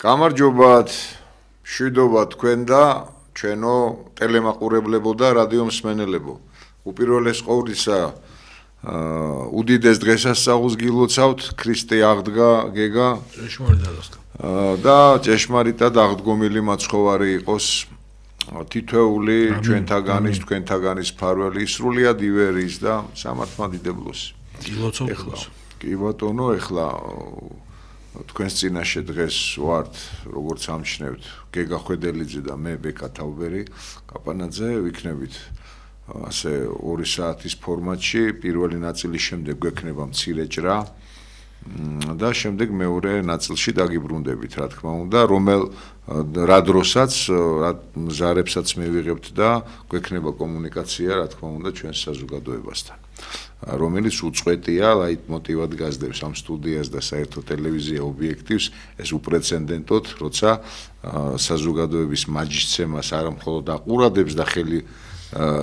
გამარჯობათ, მშვიდობა თქვენ და ჩვენო ტელემაყურებლებო და რადიო მსმენელებო. უპირველეს ყოვლისა უდიდეს დღესასწაულს გილოცავთ, ქრისტე აღდგა გეგა და ჭეშმარიტად აღდგომილი მაცხოვარი იყოს თითოეული ჩვენთაგანის, თქვენთაგანის ფარველი სრულიად ივერის და სამართლმადიდებლოსი. გილოცავთ. კი ბატონო, ეხლა თქვენს წინაშე დღეს ვართ, როგორც ამჩნევთ, გეგა ხვედელიძე და მე ბეკა თაუბერი, კაპანაძე, ვიქნებით ასე 2 საათის ფორმატში, პირველი ნაწილის შემდეგ გვექნება მცირე ჭრა და შემდეგ მეორე ნაწილში დაგიბრუნდებით, რა თქმა უნდა, რა დროსაც, რა მზარებსაც მივიღებთ და გვექნება კომუნიკაცია, რა თქმა უნდა, ჩვენს საზოგადოებასთან. რომელიც უწყვეტია, ლაიტმოტივად გასდევს ამ სტუდიას და საერთო ტელევიზია ობიექტივს, ეს უპრეცედენტოდ, როცა საზოგადოების მაჯისცემას არა მხოლოდ აყურადებს და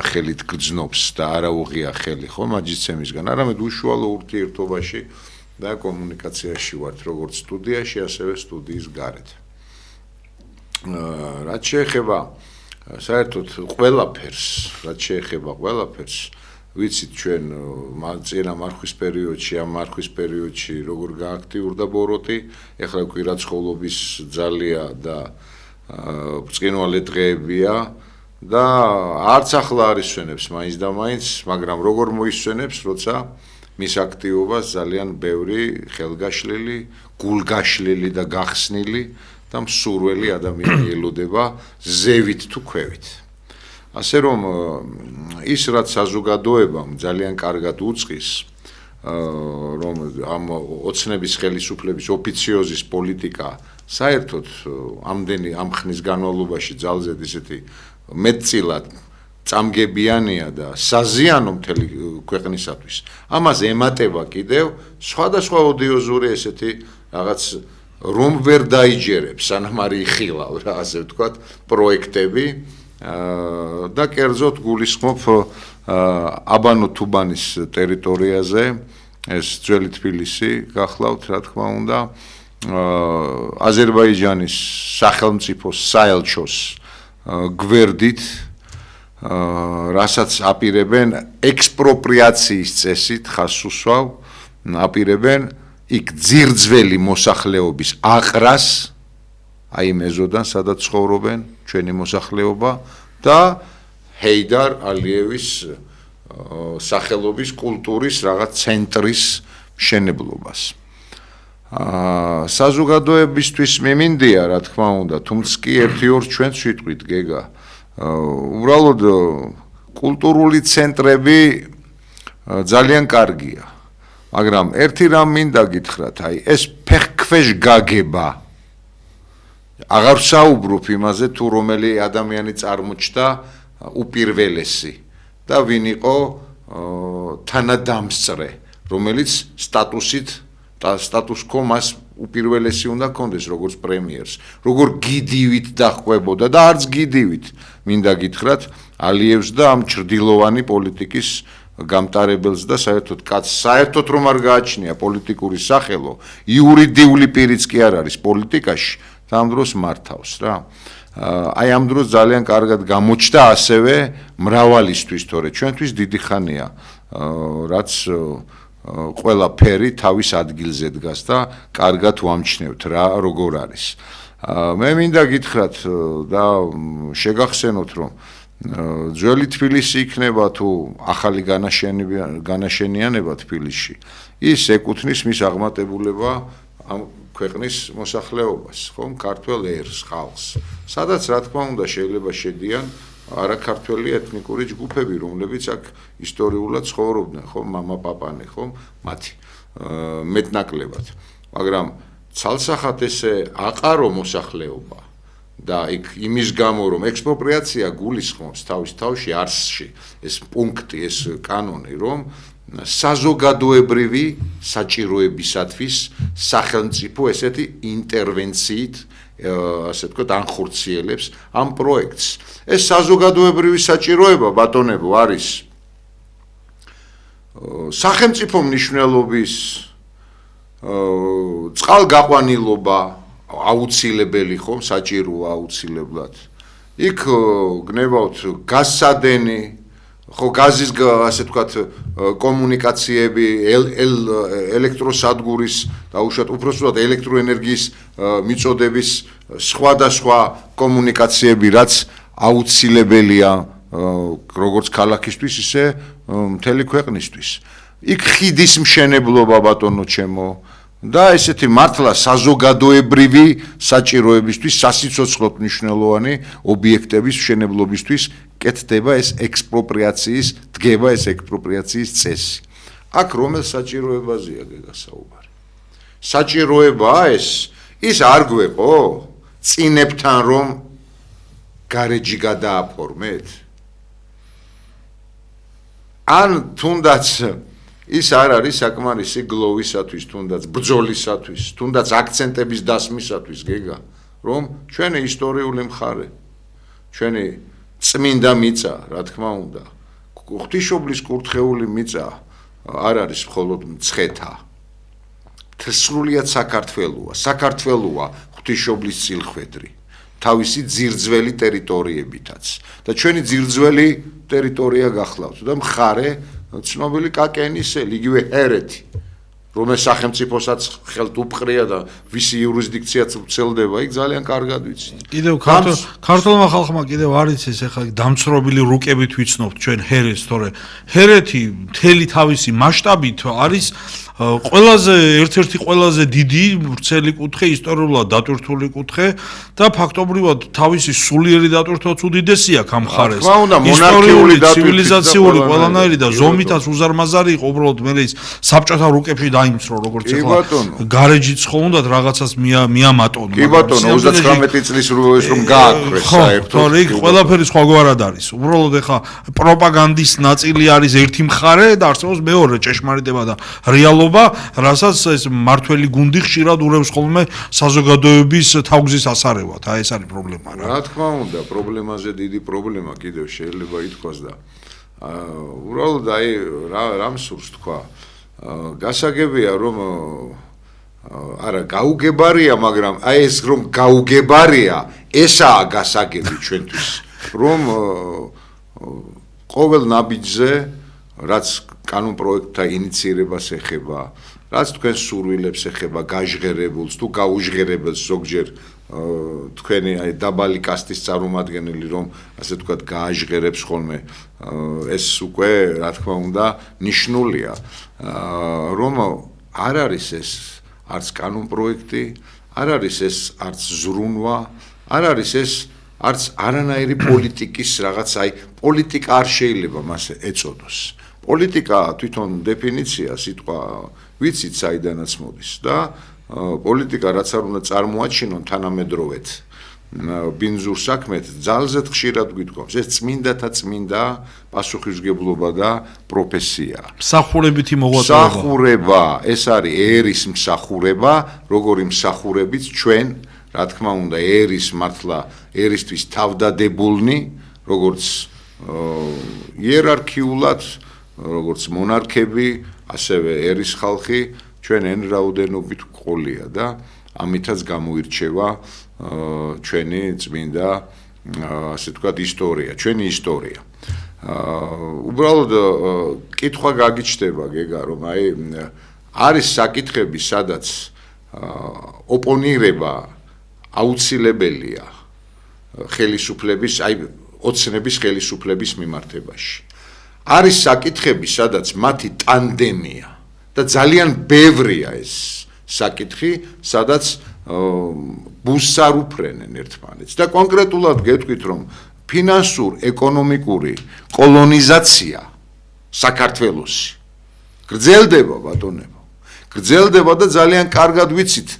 ხელით გრძნობს და არა უღია ხელი, ხო, მაჯისცემისგან, არამედ უშუალო ურთიერთობაში და კომუნიკაციაში ვართ, როგორც სტუდიაში, ასევე სტუდიის გარეთ. რაც შეეხება საერთოდ ყველაფერს, ვიცით ჩვენ წინა მარხვის პერიოდში, ამ მარხვის პერიოდში როგორ გააქტიურდა ბოროტი, ეხლა კვირაცხოვლობის ძალია და ბრწყინვალე დღეებია და არც ახლა არ ისვენებს მაინც და მაინც, მაგრამ როგორ მოისვენებს, როცა მის აქტივობას ძალიან ბევრი ხელგაშლილი, გულგაშლილი და გახსნილი და მსურველი ადამიანი ელოდება ზევით თუ ქვევით. ასე რომ ის რაც საზოგადოებამ ძალიან კარგად უწყის, რომ ამ ოცნების ხელისუფლების ოფიციოზის პოლიტიკა საერთოდ ამ ხნის განმავლობაში ძალზედ ისეთი მეტწილად წამგებიანია და საზიანო მთელი ქვეყნისათვის. ამას ემატება კიდევ სხვადასხვა ოდიოზური ესეთი რაღაც რომ ვერ დაიჯერებს, სანამ არ იხილავ რა, ასე ვთქვათ, პროექტები. და კერძოდ გულისხმობ აბანო თუბანის ტერიტორიაზე, ეს ძველი თბილისი გახლავთ, რა თქმა უნდა, აზერბაიჯანის სახელმწიფოს საელჩოს გვერდით, რასაც აპირებენ ექსპროპრიაციის წესით, ხაზს უსვავ, აპირებენ იქ ძირძველი მოსახლეობის აყრას, აი მეზოდან, სადაც ცხოვრობენ ჩვენი მოსახლეობა და ჰეიდარ ალიევის სახელობის კულტურის რაღაც ცენტრის მშენებლობას. საზოგადოებისთვის მიმინდია, რა თქმა უნდა, თუმცა კი 1-2 ჩვენც ვიტყვით გეგა. უბრალოდ კულტურული ცენტრები ძალიან კარგია, მაგრამ ერთი რამ მინდა გითხრათ, აი ეს ფეხქვეშ გაგება აღარ საუბრობ იმაზე თუ რომელი ადამიანი წარმოჩნდა უპირველესი და ვინ იყო თანადამსწრე, რომელიც სტატუს quo მას უპირველესი უნდა ჰქონდეს როგორც პრემიერს, როგორ გიდივით დაჰყვებოდა და არც გიდივით მინდა გითხრათ ალიევს და ამ ჭრდილოვანი პოლიტიკის გამტარებელს და საერთოდ რომ არ გააჩნია პოლიტიკური სახელო, იურიდიული პირიც კი არ არის პოლიტიკაში, ამ დროს მართავს რა. აი ამ დროს ძალიან კარგად გამოჩნდა ასევე მრავალისთვის, თორე ჩვენთვის დიდი ხანია, რაც ყველაფერი თავის ადგილზე დგას და კარგად ვამჩნევთ რა როგორ არის. მე მინდა გითხრათ და შეგახსენოთ, რომ ძველი თბილისი იქნება თუ ახალი განაშენიანება თბილისში, ის ეკუთვნის მის აღმატებულება ამ ქვეყნის მოსახლეობას, ხომ, ქართველ ერს, ხალხს, სადაც რა თქმა უნდა შეიძლება შედიან არაქართველი ეთნიკური ჯგუფები, რომლებიც აქ ისტორიულად ცხოვრობდნენ, ხომ, მამა-პაპანი, ხომ, მათი მეტნაკლებად. მაგრამ ცალსახად ესე აყარო მოსახლეობა და იქ იმის გამო, რომ ექსპროპრიაცია გულისხმობს თავის თავში არსში, ეს პუნქტი, ეს კანონი, რომ საზოგადოებრივი საჭიროებისათვის სახელმწიფო ესეთი ინტერვენციით, ასე ვთქვათ, ანხორციელებს ამ პროექტს. ეს საზოგადოებრივი საჭიროება, ბატონებო, არის სახელმწიფო მნიშვნელობის წყალგაყვანილობა, აუცილებელი ხომ, საჭიროა აუცილებლად. იქ გნებავთ გაზსადენი, ხო გაზის ასე ვთქვათ კომუნიკაციები, ელექტროსადგურის დაუშვათ უпроსტად ელექტროენერგიის მიწოდების სხვადასხვა კომუნიკაციები, რაც აუცილებელია როგორც ქალაქისთვის, ისე მთელი ქვეყნისთვის. იქ ხიდის მშენებლობა ბატონო ჩემო და ესეთი მართლა საზოგადოებრივი საჭიროებისთვის, სასიცოცხლოდ მნიშვნელოვანი ობიექტების მშენებლობისთვის კეთდება ეს ექსპროპრიაციის წესი. აქ რომელ საჭიროებაზეა გასაუბარი? საჭიროებაა ის არ გვეყო წინებთან რომ გარეჯი გადააფორმეთ? ან თუნდაც ის არ არის საკმარისი გლოვისათვის, თუნდაც ბრძოლისათვის, თუნდაც აქცენტების დასმისათვის, გეგა, რომ ჩვენი ისტორიული მხარე, ჩვენი წმინდა მიწა, რა თქმა უნდა, ღვთისმშობლის კურთხეული მიწა არ არის მხოლოდ მცხეთა. სრულიად საქართველოა ღვთისმშობლის წილხვედრი, თავისი ძირძველი ტერიტორიებითაც და ჩვენი ძირძველი ტერიტორია გახლავთ და მხარე ცნობილი კაკენისელი, იგივე ჰერეთი, რომელს სახელმწიფოსაც ხელთ უპყრია და ვისი იურისდიქციაც ვრცელდება, იქ ძალიან კარგად ვიცით. კიდევ ქართულმა ხალხმა კიდევ არის ეს ახლა დამცრობილი რუკებით ვიცნობთ ჩვენ ჰერეთს, თორე ჰერეთი მთელი თავისი მასშტაბით არის ერთ-ერთი ყველაზე დიდი ვრცელი კუთხე, ისტორიულად დატვირთული კუთხე და ფაქტობრივად თავისი სულიერი დატვირთვაც უდიდესია ამ მხარეს. ისტორიული ცივილიზაციური ყველანაირი და ზომითაც უზარმაზარი იყო, უბრალოდ მე ის საბჭოთა რუკებში დაიმსრო, როგორც ახლა გარეჯიც ხო უნდათ რაღაცას მიამატონ. კი ბატონო, 39 წლის რომ გააქვეს საერთოდ. ხო, იქ ყველაფერი სხვაგვარად არის. უბრალოდ ახლა პროპაგანდის ნაწილი არის ერთი მხარე და არსებობს მეორე ჭეშმარიტება და რეალობა, რასაც ეს მართველი გუნდი ხშირად ურევს ხოლმე საზოგადოების თავგზის ასარევად. აი ეს არის პრობლემა რა. რა თქმა უნდა, პრობლემაზე დიდი პრობლემა კიდევ შეიძლება ითქვას და უბრალოდ აი რამ სურს თქვა. გასაგებია რომ არა გაუგებარია, მაგრამ აი ეს რომ გაუგებარია, ესაა გასაგები ჩვენთვის, რომ ყოველ ნაბიჯზე რაც კანონ პროექტთა ინიციირებას ეხება, რაც თქვენ სურვილებს ეხება, გაჟღერებულს თუ გაუჟღერებელს ზოგჯერ თქვენი აი დაბალი კასტის წარმომადგენელი რომ ასე ვთქვათ გააჟღერებს ხოლმე ეს უკვე რა თქმა უნდა ნიშნულია რომ არ არის ეს არც კანონ პროექტი, არ არის ეს არც ზრუნვა, არ არის ეს არც არანაირი პოლიტიკის რაღაც აი პოლიტიკა არ შეიძლება მას ეწოდოს. პოლიტიკა თვითონ დეფინიცია სიტყვა ვიცით საიდანაც მოდის და პოლიტიკა რაც არ უნდა წარმოაჩინონ თანამედროვეთ ბინძურ საქმეთ ძალზედ ხშირად გვიტყობს ეს წმინდათა წმინდა პასუხისმგებლობა და პროფესია. მსახურებითი მოღვაწეობა. მსახურება, ეს არის ერის მსახურება, როგორი მსახურებით ჩვენ, რა თქმა უნდა, ერის მართლა ერისთვის თავდადებულნი, როგორც იერარქიულად როგორც მონარქები, ასევე ერის ხალხი ჩვენ εν რაოდენობით ყოლია და ამითაც გამოირჩევა ჩვენი წმინდა ასე ვთქვათ ისტორია, ჩვენი ისტორია. უბრალოდ კითხვა გაგიჩნდება გეგა რომ აი არის საკითხები, სადაც ოპონირება აუცილებელია ხელისუფლების, აი ოცნების ხელისუფლების მიმართებაში. არის საკითხები, სადაც მათი ტანდემია და ძალიან ბევრია ეს საკითხი, სადაც ბუსს არ უფრენენ ერთმანეთს და კონკრეტულად გეტყვით, რომ ფინანსურ-ეკონომიკური კოლონიზაცია საქართველოსი გრძელდება, ბატონებო, გრძელდება და ძალიან კარგად ვიცით,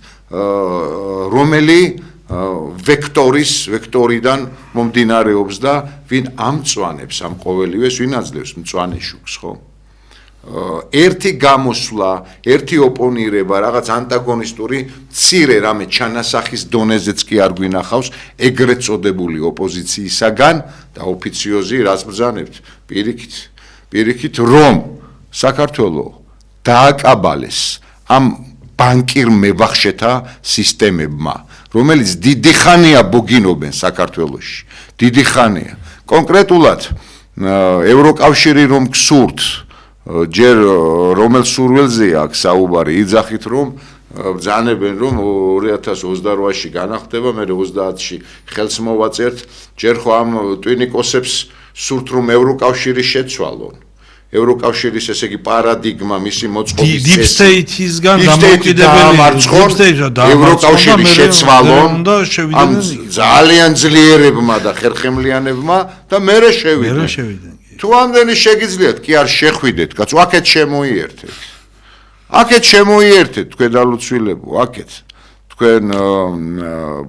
რომელი ვექტორიდან მომდინარეობს და ვინ ამწვანებს ამ ყოველივეს, ვინ აძლევს მწვანე შუქს, ხო? ერთი გამოსვლა, ერთი ოპონირება, რაღაც ანტაგონისტური მცირე რამე ჩანასახის დონეზეც კი არ გვინახავს ეგრეთ წოდებული ოპოზიციისაგან და ოფიციოზი რას ბრძანებთ? პირიქით რომ საქართველოს დააკაბალეს ამ ბანკირ მებახშეთა სისტემებმა რომელიც დიდი ხანია ბოგინობენ საქართველოში. დიდი ხანია. კონკრეტულად ევროკავშირი რომ გსურთ, ჯერ რომელ სურვილზეა აქ საუბარი, იძახით რომ ბრძანებენ რომ 2028-ში განახდება, მე 30-ში ხელს მოვაწერთ, ჯერ ხო ამ ტვინიკოსებს სურთ რომ ევროკავშირი შეცვალონ. ევროკავშირის ესე იგი პარადიგმა, მისი მოწყობის Deep State-ისგან დამოუკიდებელი ევროკავშირი შეცვალონ ამ ძალიან ძლიერებმა და ხერხემლიანებმა და მერე შევიდნენ. თუ ამდენი შეგიძლიათ, კი არ შეხვიდეთ, კაცო, აქეთ შემოიერთეთ. აქეთ შემოიერთეთ თქვენ დალუცვილებო, აქეთ. თქვენ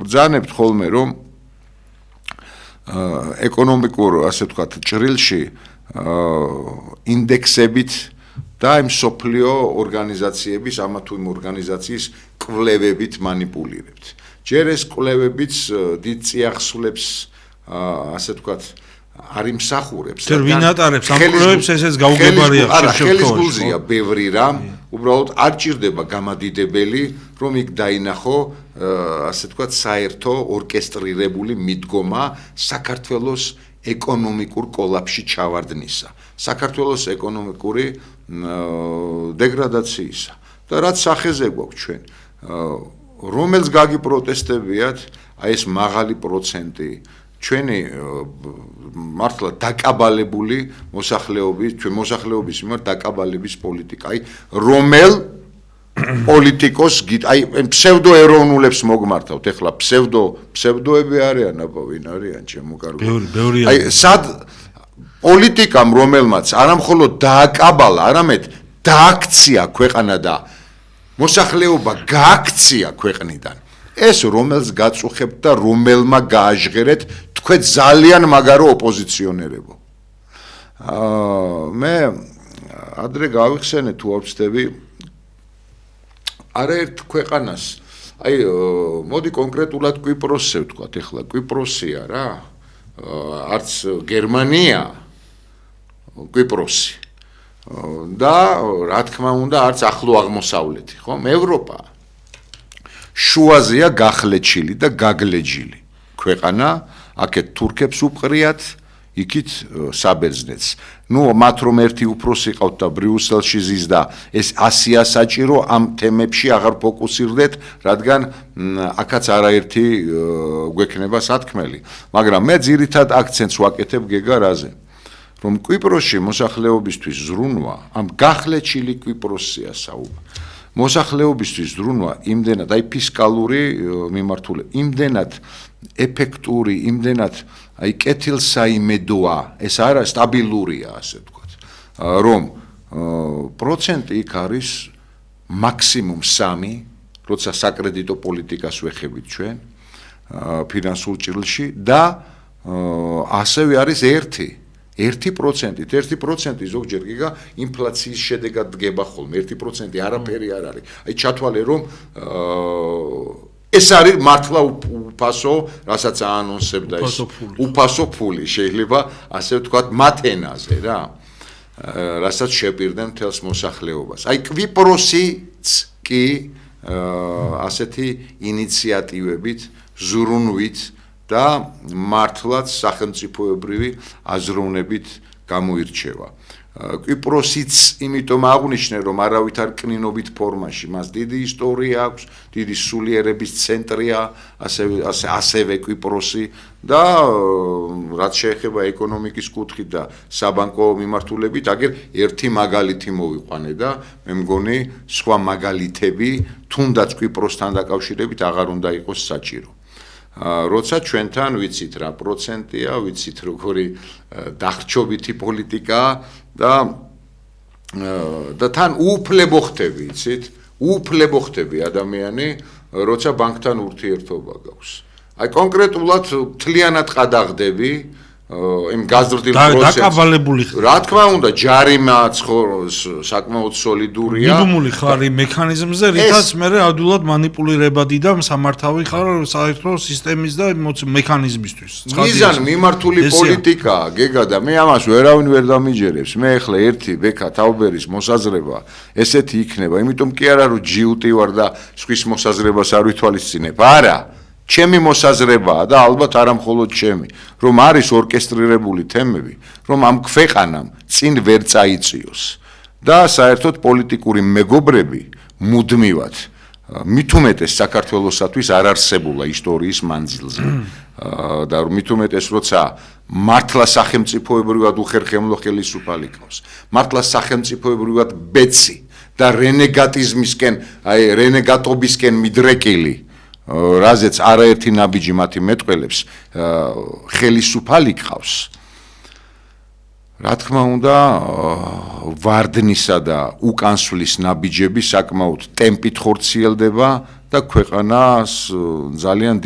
ბრძანებთ ხოლმე რომ ეკონომიკურ, ასე ვთქვათ, ჭრილში ინდექსებით და იმ სოფლიო ორგანიზაციების, ამა თუ იმ ორგანიზაციის კვლევებით манипуლირებთ. ჯერ ეს კვლევებიც დიდ წიაღსვლებს, ასე ვთქვათ, არ იმსახურებს. ჯერ ვინ ატარებს ამ კვლევებს, ესეც გაუგებარია ხელშეკრულებაში. ხელის გულზეა ბევრი რამ, უბრალოდ არ ჭირდება გამადიდებელი, რომ იქ დაინახო, ასე ვთქვათ, საერთო ორკესტრირებული მიდგომა საქართველოს ეკონომიკურ კოლაფში ჩავარდნისა, საქართველოს ეკონომიკური დეგრადაციისა და რაც სახეზე გვაქვს ჩვენ, რომელს გაგიპროტესტებიათ, აი ეს მაღალი პროცენტი ჩვენი მართლა დაკაბალებული მოსახლეობის, ჩვენ მოსახლეობის მიმართ დაკაბალების პოლიტიკა, აი რომელ პოლიტიკოს აი ფსევდოეროვნულებს მოგმართავთ, ეხლა ფსევდოები არიან, აბა ვინ არიან ჩემო კარგო. ბევრი აი სად პოლიტიკამ რომელმაც არა მხოლოდ დააკაბალა, არამედ დააქცია ქვეყანა და მოსახლეობა გააქცია ქვეყნიდან. ეს რომელს გაწუხებთ და რომელმა გააჟღერეთ თქვენ ძალიან მაგარო ოპოზიციონერებო. მე ადრე გავიხსენე თუ არ ვცდები არაერთ ქვეყანას, აი მოდი კონკრეტულად კვიპროსზე ვთქვათ, ეხლა კვიპროსია რა, არც გერმანია, კვიპროსი და რა თქმა უნდა არც ახლო აღმოსავლეთი, ხომ? ევროპა შუაზეა გახლეჩილი და გაგლეჯილი ქვეყანა, აქეთ თურქებს უყრიათ, იქით საბერძნეთს. ნუ მათ რომ ერთი უფროსი ყავთ და ბრიუსელში ზიზდა, ეს 100-ია საჭირო ამ თემებში აღარ ფოკუსირდეთ, რადგან აქაც არაერთი გვექნება სათქმელი. მაგრამ მე ძირითად აქცენტს ვაკეთებ გეგა რაზე? რომ კვიპროსში მოსახლეობისთვის ზრუნვა, ამ გახლეჩილი კვიპროსია საუბარი. მოსახლეობისთვის ზრუნვა იმდენად, აი ფისკალური მიმართულება, იმდენად ეფექტური, იმდენად აი კეთილსაიმედოა, ეს არა სტაბილურია, ასე ვთქვათ, რომ პროცენტი იქ არის მაქსიმუმ 3, როცა საკრედიტო პოლიტიკას ვეხებით ჩვენ ფინანსურ ჭრილში და ასევე არის 1%, 1% ზოგჯერ გიგა ინფლაციის შედეგად დგება ხოლმე, 1% არაფერი არ არის. აი ჩათვალე რომ ეს არის მართლა უფასო, რასაც აანონსებდა ეს უფასო ფული, შეიძლება ასე ვთქვათ მათ ენაზე რა, რასაც შეპირდნენ მთელს მოსახლეობას. აი კვიპროსიც კი ასეთი ინიციატივებით, ზრუნვით და მართლაც სახელმწიფოებრივი აზროვნებით გამოირჩევა. კვიპროსიც იმიტომ აღნიშნე, რომ არავით არ კნინობით ფორმაში, მას დიდი ისტორია აქვს, დიდი სულიერების ცენტრია, ასევე კვიპროსი და რაც შეეხება ეკონომიკის კუთხით და საბანკო მიმართულებით, აგერ ერთი მაგალითი მოვიყვანე და მე მგონი სხვა მაგალითები თუნდაც კვიპროსთან დაკავშირებით აღარ უნდა იყოს საჭირო. როცა ჩვენთან ვიცით რა პროცენტია, ვიცით როგორი დახრჩობითი პოლიტიკაა და თან უფლებო ხდები, იცით? უფლებო ხდები ადამიანი, როცა ბანკთან ურთიერთობა გაქვს. აი კონკრეტულად მთლიანად ყადაღდები იმ გაზრდილ პროცესს. დაკაბალებული ხდება. რა თქმა უნდა, ჯარიმაც საკმაოდ სოლიდურია. მიდუმული ხარ იმ მექანიზმზე, რითაც მე ადულად манипуლირებადი და სამართავი ხარ საერთო სისტემის და მექანიზმისთვის. მიზან მიმართული პოლიტიკაა, გეგა და მე ამას ვერავინ ვერ დამიჯერებს. მე ახლა ერთი ბექა თაუბერის მოსაზრება ესეთი იქნება, იმიტომ კი არა რომ ჯიუტი ვარ და სხვის მოსაზრებას არ ვითვალისწინებ. არა. ჩემი მოსაზრებაა და ალბათ არა მხოლოდ ჩემი, რომ არის ორკესტრირებული თემები, რომ ამ ქვეყანამ წინ ვერ წაიწიოს და საერთოდ პოლიტიკური მეგობრები მუდმივად მით უმეტეს საქართველოსათვის არ არსებულა ისტორიის მანძილზე და მით უმეტეს როცა მართლა სახელმწიფოებრივად უხერხემლო ხელისუფალი ყავს, მართლა სახელმწიფოებრივად ბეცი და რენეგატიზმისკენ, რენეგატობისკენ მიდრეკილი, რაზეც არაერთი ნაბიჯი მათი მეტყველებს ხელისუფალი ყავს. რა თქმა უნდა, ვარდნისა და უკანსვლის ნაბიჯები საკმაოდ ტემპით ხორციელდება და ქვეყანა ძალიან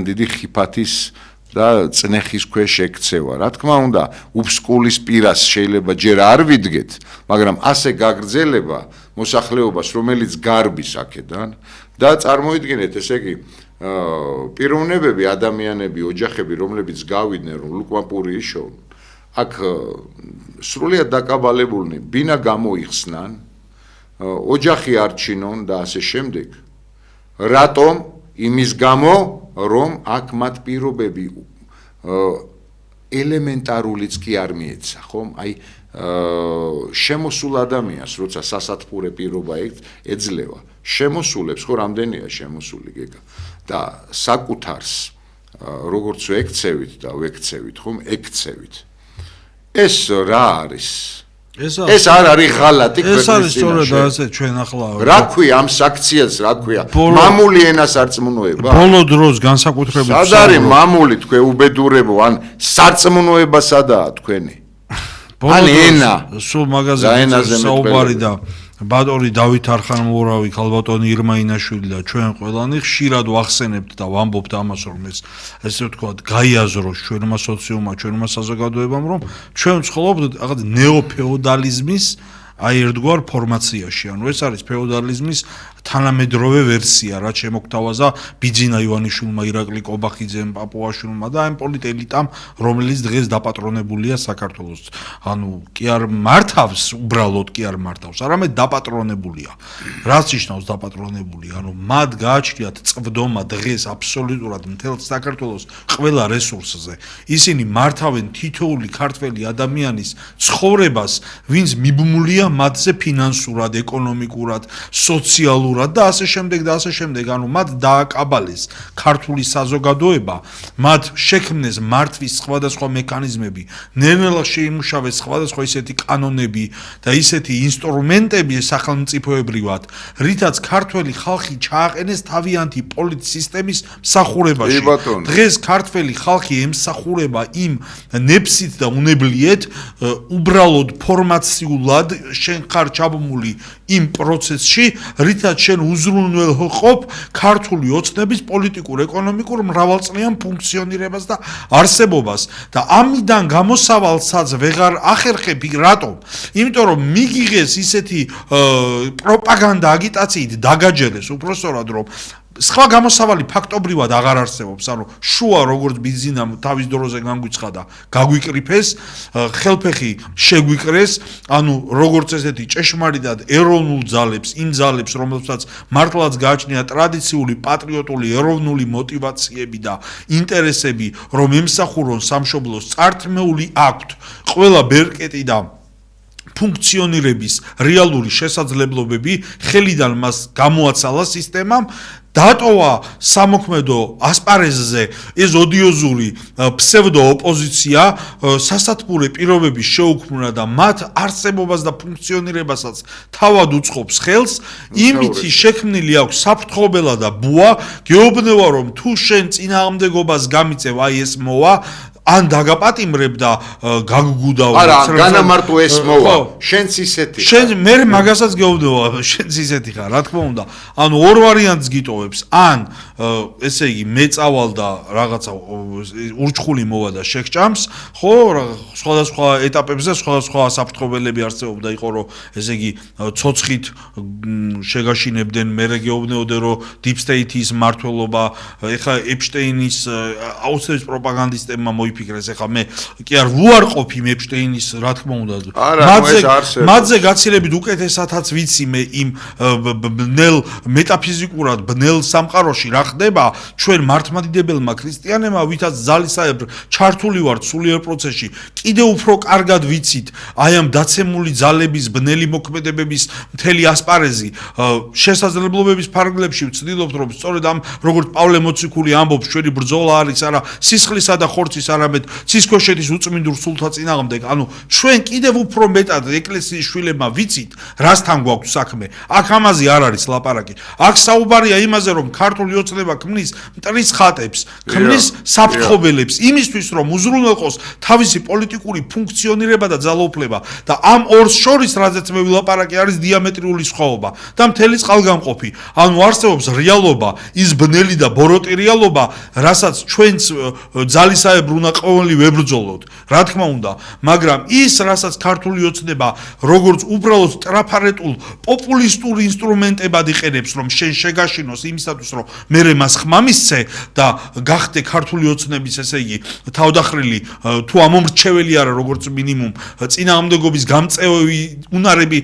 დიდი ხიფათის და წნეხის ქვეშ ექცევა. რა თქმა უნდა, უფსკულის პირას შეიძლება ჯერ არ ვიდგეთ, მაგრამ ასე გაგრძელება მოსახლეობას, რომელიც გარბის აქედან და წარმოიდგინეთ, ესე იგი, პიროვნებები, ადამიანები, ოჯახები, რომლებიც გავიდნენ, რომ ლუკმაპური იშოვენ, აქ სრულიად დაკაბალებულნი, ბინა გამოიხსნან, ოჯახი არჩინონ და ასე შემდეგ. რატომ? იმის გამო, რომ აქ მათ პირობები ელემენტარულიც კი არ მიეცა, ხომ? აი შემოსულ ადამიანს, როცა სასათბურე პირობა ეძლევა, შემოსულებს, ხო, რამდენია შემოსული გეგა და საკუთარს როგორც ვექცევით და ვექცევით, ხომ, ეკცევით. ეს რა არის? ეს არ არის ღალატი ქვეყნის წინაშე. ეს არის სწორედ ასე ჩვენ ახლა. რა ქვია ამ საქციელს, რა ქვია? მამული ენას არწმუნოება? ბოლო დროს განსაკუთრებით. სად არის მამული თქვენ უბედურებო, ან სარწმუნოება სადაა თქვენი? ან ენა. სულ მაგაზე საუბარი და ბატონი დავით არხანმოურავი, ქალბატონი ირმა ინაშვილი და ჩვენ ყველანი ხშირად ვახსენებთ და ვამბობთ ამას, რომ ესე ვთქვათ, გაიაზროს ჩვენმა სოციუმმა, ჩვენმა საზოგადოებამ, რომ ჩვენ ვცხოვრობთ რაღაც ნეოფეოდალიზმის ერთგვარ ფორმაციაში. ანუ ეს არის ფეოდალიზმის თანამედროვე ვერსია, რაც შემოგთავაზა ბიძინა ივანიშვილმა, ირაკლი კობახიძემ, პაპუაშვილმა და ამ პოლიტელიტამ, რომელიც დღეს დაპატრონებულია საქართველოს. ანუ კი არ მართავს, უბრალოდ კი არ მართავს, არამედ დაპატრონებულია. რაც ნიშნავს დაპატრონებული? ანუ მათ გააჩნიათ წვდომა დღეს აბსოლუტურად მთელ საქართველოს ყველა რესურსზე. ისინი მართავენ თითოეული ქართველი ადამიანის ცხოვრებას, ვინც მიბმულია მათზე ფინანსურად, ეკონომიკურად, სოციალურად და ასე შემდეგ და ასე შემდეგ. ანუ მათ დააკაბალეს ქართული საზოგადოება, მათ შექმნეს მართვის სხვადასხვა მექანიზმები, ნელ-ნელა შეიმუშავეს სხვადასხვა ისეთი კანონები და ისეთი ინსტრუმენტები სახელმწიფოებრივად, რითაც ქართველი ხალხი ჩააყენეს თავიანთი პოლიტ სისტემის მსახურებაში. დღეს ქართველი ხალხი ემსახურება იმ ნებსით და უნებლიეთ, უბრალოდ ფორმაციულად შენ ხარ ჩაბმული იმ პროცესში, რითაც შენ უზრუნველყოფ ქართული ოცნების პოლიტიკურ, ეკონომიკურ მრავალწლიან ფუნქციონირებას და არსებობას და ამიდან გამოსავალსაც ვეღარ ახერხებ. რატომ? იმიტომ რომ მიგიღეს ისეთი პროპაგანდა აგიტაციით დაგაჯერეს უпростоრად, რომ სხვა გამოსავალი ფაქტობრივად აღარ არსებობს. ანუ შუა როგორც ბიზნესამ თავის დროზე განგვიცხადა, გაგვიკრიფეს, ხელფეხი შეგვიკრეს, ანუ როგორც ესეთი ჭეშმარიტად ეროვნულ ძალებს, იმ ძალებს, რომელსაც მართლაც გააჩნია ტრადიციული, პატრიოტული, ეროვნული мотиваციები და ინტერესები, რომ ემსახურონ სამშობლოს, წართმეული აქვთ ყველა ბერკეტი და ფუნქციონირების რეალური შესაძლებლობები, ხელიდან მას გამოაცალა სისტემამ, დატოვა სამოქმედო ასპარეზზე ეს ოდიოზური ფსევდო ოპოზიცია, სასათბურე პირობების შეუქმნა და მათ არსებობას და ფუნქციონირებასაც თავად უწყობს ხელს, იმითი შექმნილი აქვს საფრთხობელა და ბუა, გეუბნება რომ თუ შენ წინააღმდეგობას გამიწევ, აი ეს მოვა, ან დაგაპატიმრებ და გაგგუდავ. არა, განამარტო ეს მოვა. შენც ისეთი. შენ მე მაგასაც გეუბნება, შენც ისეთი ხარ, რა თქმა უნდა. ანუ ორ ვარიანტს გიტოვებს, ან ესე იგი მეწავალ და რაღაცა ურჩხული მოვა და შეგჭამს, ხო, სხვადასხვა ეტაპებზე სხვადასხვა საფრთხობელები არსებობდა, იყო რომ ესე იგი ცოცხით შეგაშინებდნენ, მერე გეუბნებოდნენ რომ deep state-ის მართლობა, ეხა ეპშტეინის აუცილებლად პროპაგანდისტებმა მოიფიქრეს, ეხა მე კი არ ვუარყოფ იმ ეპშტეინის, რა თქმა უნდა. მათზე გაცილებით უკეთესათაც ვიცი მე იმ ბნელ მეტაფიზიკურად ბნელ სამყაროში რა ხდება ჩვენ მართლმადიდებელმა ქრისტიანებმა, ვითაც ძალისაებრ ჩართული ვართ სულიერ პროცესში, კიდევ უფრო კარგად ვიცით აი ამ დაცემული ძალების ბნელი მოქმედებების მთელი ასპარეზი შესაძლებლობების ფარგლებში ვცდილობთ რომ სწორედ ამ როგორც პავლე მოციქული ამბობს ჩვენი ბრძოლა არის არა სისხლისა და ხორცის არამედ ცისქვეშეთის უწმინდურ სულთა წინააღმდეგ ანუ ჩვენ კიდევ უფრო მეტად ეკლესიის შვილებმა ვიცით რასთან გვაქვს საქმე აქ ამაზე არ არის ლაპარაკი აქ საუბარია იმაზე რომ ქართული ოცნება ქმნის მტრის ხატებს ქმნის საფრთხობელებს იმისთვის რომ უზრუნველყოს თავისი პოლიტიკური ფუნქციონირება და ძალაუფლება და ამ ორს შორის რაზეც მე ვილაპარაკე არის დიამეტრიული სხვაობა და მთელი წყალგამყოფი ანუ არსებობს რეალობა ის ბნელი და ბოროტი რეალობა რასაც ჩვენც ძალისაებრ უნდა ყოველი ვებრძოლოთ რა თქმა უნდა მაგრამ ის რასაც ქართული ოცნება როგორც უბრალოდ ტრაფარეტულ პოპულისტურ ინსტრუმენტებად იყენებს რომ შენ შეგაშინოს იმისათვის რომ მე მას ხმამისცე და გახდე ქართული ოცნების ესე იგი თავდახრილი თუ ამომრჩეველი არა როგორც მინიმუმ წინააღმდეგობის გამწევი უნარები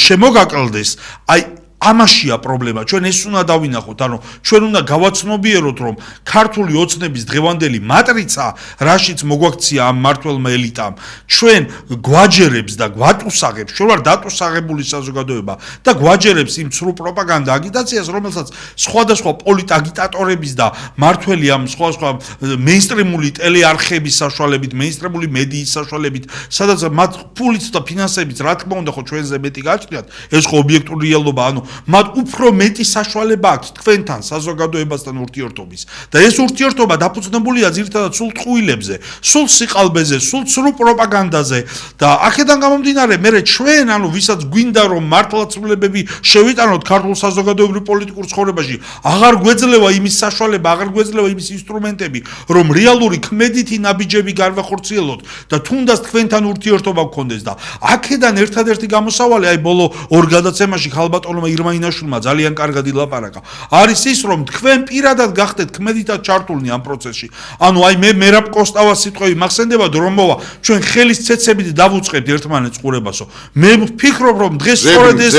შემოგაკლდეს აი ამაშია პრობლემა ჩვენ ეს უნდა დავინახოთ ანუ ჩვენ უნდა გავაცნობიეროთ რომ ქართული ოცნების დღევანდელი მატრიცა რაშიც მოგვაქცია ამ მართველმა ელიტამ ჩვენ გვაჯერებს და გვატუსაღებს ჩვენ ვარ დატუსაღებული საზოგადოება და გვაჯერებს იმ ცრუ პროპაგანდა აგიტაციას რომელსაც სხვადასხვა პოლიტაგიტატორების და მართველი ამ სხვადასხვა მეინსტრიმული ტელეარხების საშუალებით მეინსტრიმული მედიის საშუალებით სადაც მათ ფულით და ფინანსებით რა თქმა უნდა ხო ჩვენზე მეტი გაჩნიათ ეს ხო ობიექტური რეალობა ანუ მათ უფრო მეტი საშუალება აქვს თქვენთან საზოგადოებასთან ურთიერთობის და ეს ურთიერთობა დაფუძნებულია ძირითადად სულ ტყუილებზე, სულ სიყალბეზე, სულ ცრუ პროპაგანდაზე და აქედან გამომდინარე მე ჩვენ ანუ ვისაც გვინდა რომ მართლაცვლილებები შევიტანოთ ქართულ საზოგადოებრივ პოლიტიკურ ცხოვრებაში აღარ გვეძლევა იმის საშუალება, აღარ გვეძლევა იმის ინსტრუმენტები რომ რეალური ქმედითი ნაბიჯები განვახორციელოთ და თუნდაც თქვენთან ურთიერთობა გქონდეს და აქედან ერთადერთი გამოსავალი აი ბოლო ორ გადაცემაში ხალბატონმა ირმაინაშვილმა ძალიან კარგად ილაპარაკა. არის ის რომ თქვენ პირადად გახდეთ ქმედითად ჩართულნი ამ პროცესში. ანუ აი მე მერაბ კოსტავას სიტყვები მახსენდებათ რომ მოვა ჩვენ ხელის ცეცებით დავუწყებთ ერთმანეთს ყურებასო. მე ვფიქრობ რომ დღეს სწორედ ეს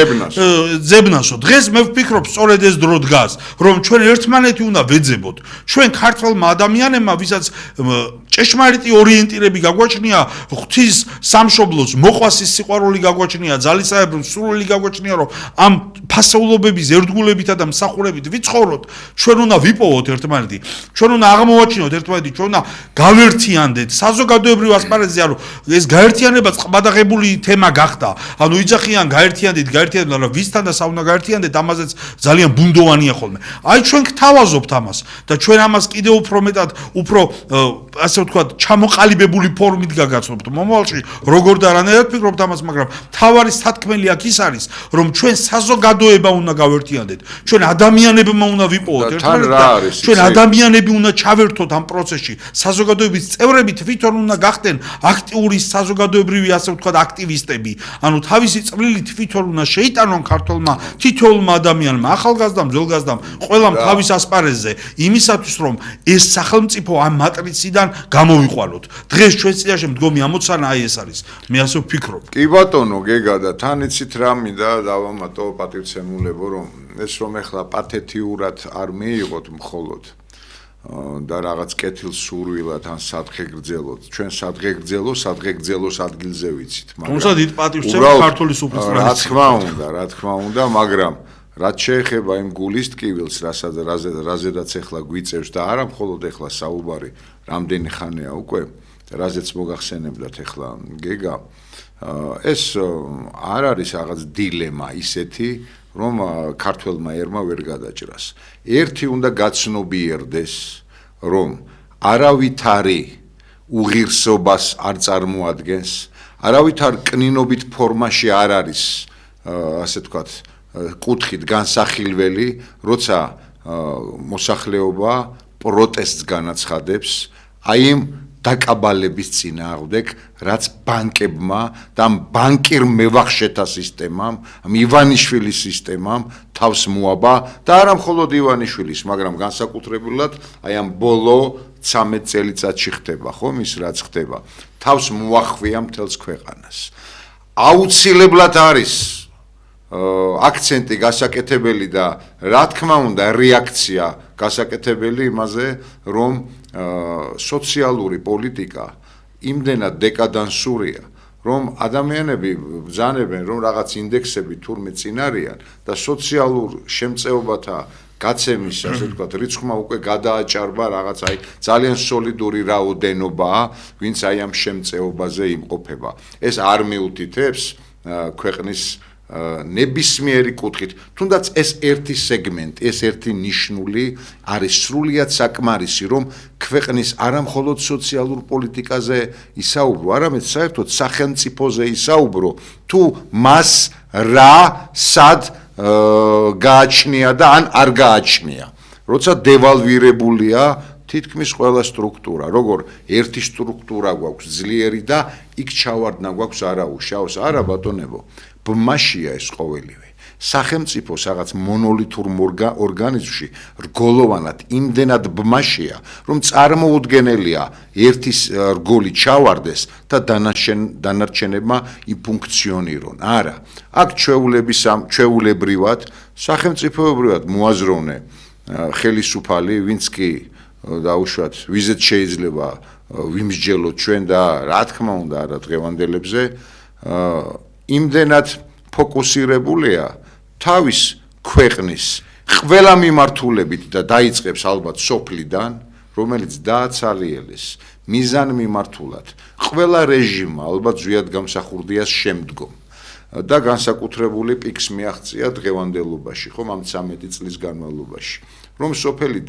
ზებნასო. დღეს მე ვფიქრობ სწორედ ეს დრო დგას რომ ჩვენ ერთმანეთი უნდა ვეძებოთ. ჩვენ ქართველმა ადამიანებმა ვისაც ჭეშმარიტი ორიენტირები გაგვაჩნია ღვთის სამშობლოს მოყვასის სიყვარული გაგვაჩნია ძალისაებრ სრული გაგვაჩნია რომ ამ ფასეულობების ერთგულებითა და მსახურებით ვიცხოვროთ ჩვენ უნდა ვიპოვოთ ერთმანეთი ჩვენ უნდა აღმოვაჩინოთ ერთმანეთი ჩვენ უნდა გავერთიანდეთ საზოგადოებრივ ასპარეზზე ანუ ეს გაერთიანება წყბადაღებული თემა გახდა ანუ იძახიან გაერთიანდით მაგრამ ვისთან და საუნდა გაერთიანდეთ ამაზეც ძალიან ბუნდოვანია ხოლმე აი ჩვენ გთავაზობთ ამას და ჩვენ ამას კიდევ უფრო მეტად უფრო ასე ვთქვათ ჩამოყალიბებული ფორმით გაგაცნობთ მომავალში როგორ და რანაირად ფიქრობთ ამას მაგრამ თავარი სათქმელი აქ ის არის რომ ჩვენ საზოგადოება უნდა გავერთიანდეთ ჩვენ ადამიანებმა უნდა ვიპოვოთ ერთმანეთს ჩვენ ადამიანები უნდა ჩავერთოთ ამ პროცესში საზოგადოების წევრები თვითონ უნდა გახდნენ აქტიური საზოგადოებრივი ასე ვთქვათ აქტივისტები ანუ თავისი წვლილი თვითონ უნდა შეიტანონ ქართულმა თითოეულმა ადამიანმა ახალგაზრდამ ძველგაზრდამ ყველამ თავის ასპარეზზე იმისათვის რომ ეს სახელმწიფო ამ მატრიციდან გამოვიყვალოთ დღეს ჩვენ წინაშე მდგომი ამოცანა აი ეს არის მე ასე ვფიქრობ კი ბატონო გეგა და თან იცით რა მინდა დავამატო პატივცემულებო რომ ეს რომ ეხლა პათეთიურად არ მეიღოთ მხოლოდ და რაღაც კეთილ სურვილად ან სადღე გრძელოთ ჩვენ სადღე გრძელოს ადგილზე ვიცით მაგრამ თუმცა დიდ პატივცემს ქართული სუფრისტრანის რა თქმა უნდა მაგრამ რაც შეეხება იმ გულის ტკივილს რაზედაც ეხლა გვიწევს და არა მხოლოდ ეხლა საუბარი რამდენი ხანია უკვე რაზეც მოგახსენებდათ ეხლა გეგა ეს არ არის რაღაც დილემა ისეთი რომ ქართველმა ერმა ვერ გადაჭრას ერთი უნდა გაცნობიერდეს რომ არავითარი უღირსობას არ წარმოადგენს არავითარ კნინობით ფორმაში არ არის ასე ვთქვათ კუთხით განსახილველი როცა მოსახლეობა პროტესტს განაცხადებს აი იმ დაკაბალების წინააღმდეგ რაც ბანკებმა და ბანკირ მევახშეთა სისტემამ ამ ივანიშვილის სისტემამ თავს მოაბა და არა მხოლოდ ივანიშვილის მაგრამ განსაკუთრებულად აი ამ ბოლო 13 წელიწადში ხდება ხომ ის რაც ხდება თავს მოახვია მთელს ქვეყანას აუცილებლად არის აქცენტი გასაკეთებელი და რა თქმა უნდა რეაქცია გასაკეთებელი იმაზე, რომ სოციალური პოლიტიკა იმდენად დეკადანსურია, რომ ადამიანები ბრძანებენ, რომ რაღაც ინდექსები თურმე წინ არიან და სოციალურ შემწეობათა გაცემის, ასე ვთქვათ, რიცხვმა უკვე გადააჭარბა რაღაც აი ძალიან სოლიდური რაოდენობაა, ვინც აი ამ შემწეობაზე იმყოფება. ეს არ მიუთითებს ქვეყნის ნებისმიერი კუთხით, თუნდაც ეს ერთი სეგმენტი, ეს ერთი ნიშნული არის სრულიად საკმარისი, რომ ქვეყნის არამხოლოდ სოციალურ პოლიტიკაზე ისაუბრო, არამედ საერთოდ სახელმწიფოზე ისაუბრო, თუ მას რა სად გააჩნია და ან არ გააჩნია. როცა დევალვირებულია თითქმის ყველა სტრუქტურა, როგორ ერთი სტრუქტურა გვაქვს ძლიერი და იქ ჩავარდნა გვაქვს არაუშავს, არა ბატონებო. ბმაშია ეს ყოველივე. სახელმწიფოს რაღაც მონოლითურ ორგანიზმში რგოლოვანად იმდენად ბმაშია, რომ წარმოუდგენელია ერთის რგოლი ჩავარდეს და დანარჩენებმა იფუნქციონირონ. არა, აქ ჩვეულებრივად, სახელმწიფოებრივად მოაზროვნე ხელისუფალი, ვინც კი დაუშვათ, ვიზეთ შეიძლება ვიმსჯელოთ ჩვენ და რა თქმა უნდა არა დღევანდელებზე, იმდენად ფოკუსირებულია თავის ქვეყნის ყველა მიმართულებით და დაიწყებს ალბათ სოფლიდან, რომელიც დააცარიელეს მიზანმიმართულად, ყველა რეჟიმმა ალბათ ზვიად გამსახურდიას შემდგომ და განსაკუთრებული პიკს მიაღწია დღევანდელობაში, ხომ ამ 13 წლის განმავლობაში, რომ სოფელი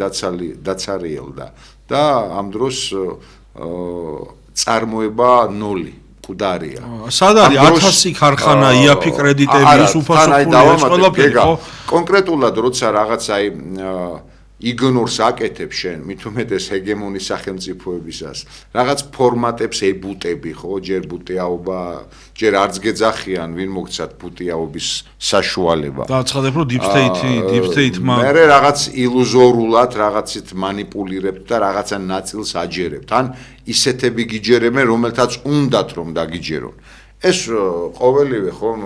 დაცარიელდა და ამ დროს წარმოება 0 კუდარია. სად არის 1000 ქარხანა, იაფი კრედიტები, უფასო ყველაფერი, ხო? კონკრეტულად როცა რაღაც აი იგნორს აკეთებს შენ, მით უმეტეს ჰეგემონის სახელმწიფოებისას, რაღაც ფორმატებს ებუტები, ხო, ჯერ ბუტეაობა, ჯერ არც გეძახიან, ვინ მოგცათ ბუტეაობის საშუალება. დააცხადებ, რომ deep state-მა მე რაღაც ილუზორულად რაღაცით манипуლირებთ და რაღაცა ნაწილს აჯერებთ. ან ისეთები გიჯერებენ, რომელთაც უნდათ რომ დაგიჯერონ. ეს ყოველივე ხომ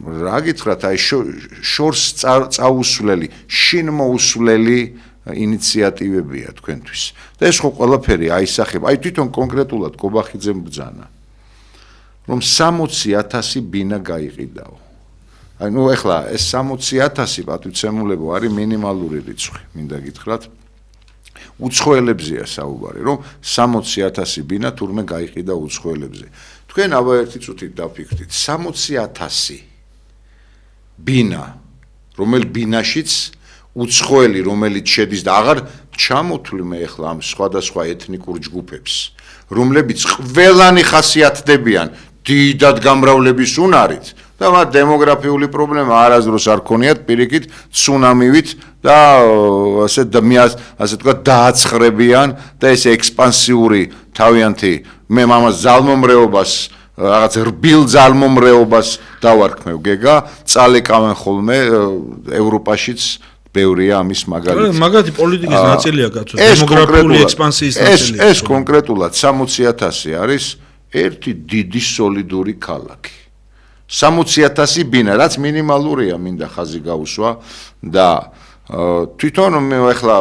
რა გითხრათ, აი შორს წაუსვლელი, შინ მოусვლელი ინიციატივებია თქვენთვის. და ეს ხო ყველაფერი აისახება. აი თვითონ კონკრეტულად კობახიძემ ბრძანა, რომ 60,000 ბინა გაიყიდაო. აი ნუ ეხლა ეს 60,000 პატივცემულებო არის მინიმალური რიცხვი, მინდა გითხრათ. უცხოელებზეა საუბარი, რომ 60,000 ბინა თურმე გაიყიდა უცხოელებზე. თქვენ აბა ერთი წუთით დაფიქრდით, 60,000 ბინა, რომელ ბინაშიც უცხოელი, რომელიც შედის და აღარ ჩამოთვლი მე ახლა ამ სხვადასხვა ეთნიკურ ჯგუფებს, რომლებიც ყველანი ხასიათდებიან დიდად გამრავლების უნარით და მათ დემოგრაფიული პრობლემა არასდროს არ ქონიათ, პირიქით ცუნამივით და ასე თქვა დააცხრებიან და ეს ექსპანსიური თავიანთი მე მამას ძალმომრეობას რაღაც რბილ ძალმომრეობას დავარქმევ გეგა, წალეკავენ ხოლმე ევროპაშიც ბევრია ამის მაგალითი. მაგათი პოლიტიკის ნაწილია კაცო, დემოგრაფიული ექსპანსიის ნაწილია. ეს კონკრეტულად 60,000 არის ერთი დიდი სოლიდური ქალაქი. 60,000 ბინა, რაც მინიმალურია, მინდა ხაზი გაუსვა და თვითონ მე ახლა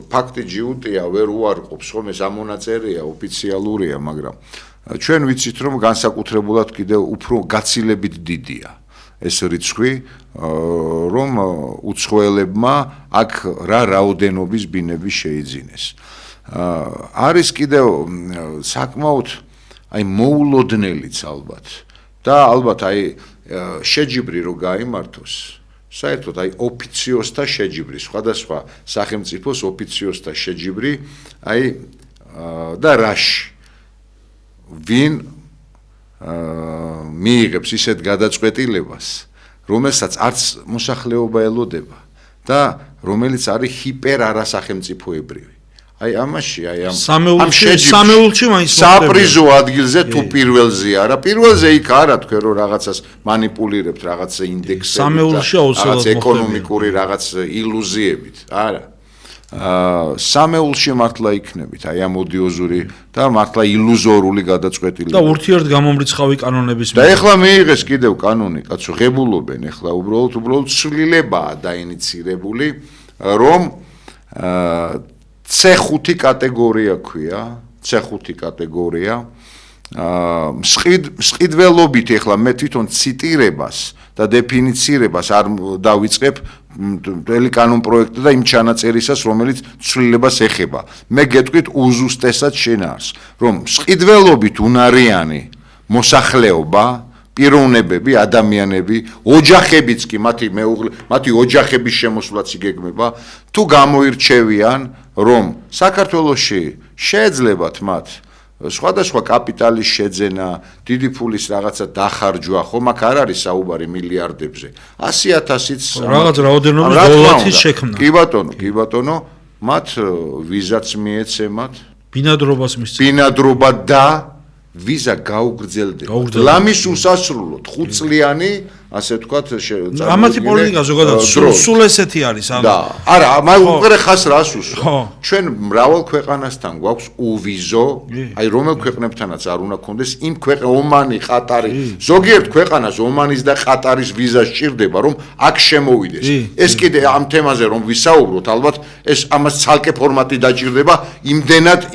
ფაქტი ჯიუტია, ვერ უარყოფს, ხომ ეს ამონაწერია, ოფიციალურია, მაგრამ ჩვენ ვიცით, რომ განსაკუთრებულად კიდევ უფრო გაცილებით დიდია ეს რიცხვი, რომ უცხოელებმა აქ რა რაოდენობის ბინები შეიძინეს. არის კიდევ საკმაოდ აი მოულოდნელიც ალბათ და ალბათ აი შეჯიბრი რო გაიმართოს, საერთოდ აი ოფიციოსთა შეჯიბრი, სხვადასხვა სახელმწიფოს ოფიციოსთა შეჯიბრი, აი და რაში ვინ მიიღებს ისეთ გადაწყვეტილებას, რომელსაც არც მოსახლეობა ელოდება და რომელიც არის ჰიპერ არასახელმწიფოებრივი. აი ამაში, აი ამ სამეულში მაინც საპრიზო ადგილზე თუ პირველზე არა, პირველზე იქ არა თქვენ რომ რაღაცას манипуლირებთ, რაღაცა ინდექსებით, რაღაც ეკონომიკური რაღაც ილუზიებით, არა. სამეულში მართლა იქნებით, აი ამ ოდიოზური და მართლა ილუზორული გადაწყვეტილება. და ურთიერთგამომრიცხავი კანონების და ეხლა მიიღეს კიდევ კანონი, კაცო, ღებულობენ ეხლა უბრალოდ ცვლილებაა დაინიცირებული რომ C5 კატეგორია ქვია, C5 კატეგორია. მსყიდველობით ეხლა მე თვითონ ციტირებას და დეფინიცირებას არ დავიწყებ მთელი კანონპროექტი და იმ ჩანაწერისას, რომელიც ცვლილებას ეხება. მე გეტყვით უზუსტესად შენარს, რომ მსყიდველობით უნარიანი მოსახლეობა, პიროვნებები, ადამიანები, ოჯახებიც კი მათი ოჯახების შემოსვლაც იგეგმება, თუ გამოირჩევიან, რომ საქართველოში შეეძლებათ მათ სხვადასხვა კაპიტალის შეძენა, დიდი ფულის რაღაცა დახარჯვა, ხომ აქ არ არის საუბარი მილიარდებზე. 100,000-იც რაღაც რაოდენობის დოლარით შექმნა. კი ბატონო, მათ ვიზაც მიეცემათ, ბინადრობას მისცემთ. ბინადრობა და ვიზა გაუგრძელდება. ლამის უსასრულოდ 5 წლიანი, ასე ვთქვათ, ამათი პოლიტიკა ზოგადად სულ ესეთი არის, ანუ და არა, მაგრამ ხას რას უსვა. ჩვენ მრავალ ქვეყანასთან გვაქვს უვიზო, აი რომელ ქვეყნებთანაც არ უნდა გქონდეს იმ ომანი, ყატარი, ზოგიერთ ქვეყანას ომანის და ყატარის ვიზა სჭირდება, რომ აქ შემოვიდეს. ეს კიდე ამ თემაზე რომ ვისაუბროთ, ალბათ ეს ამას ცალკე ფორმატი დაჭირდება,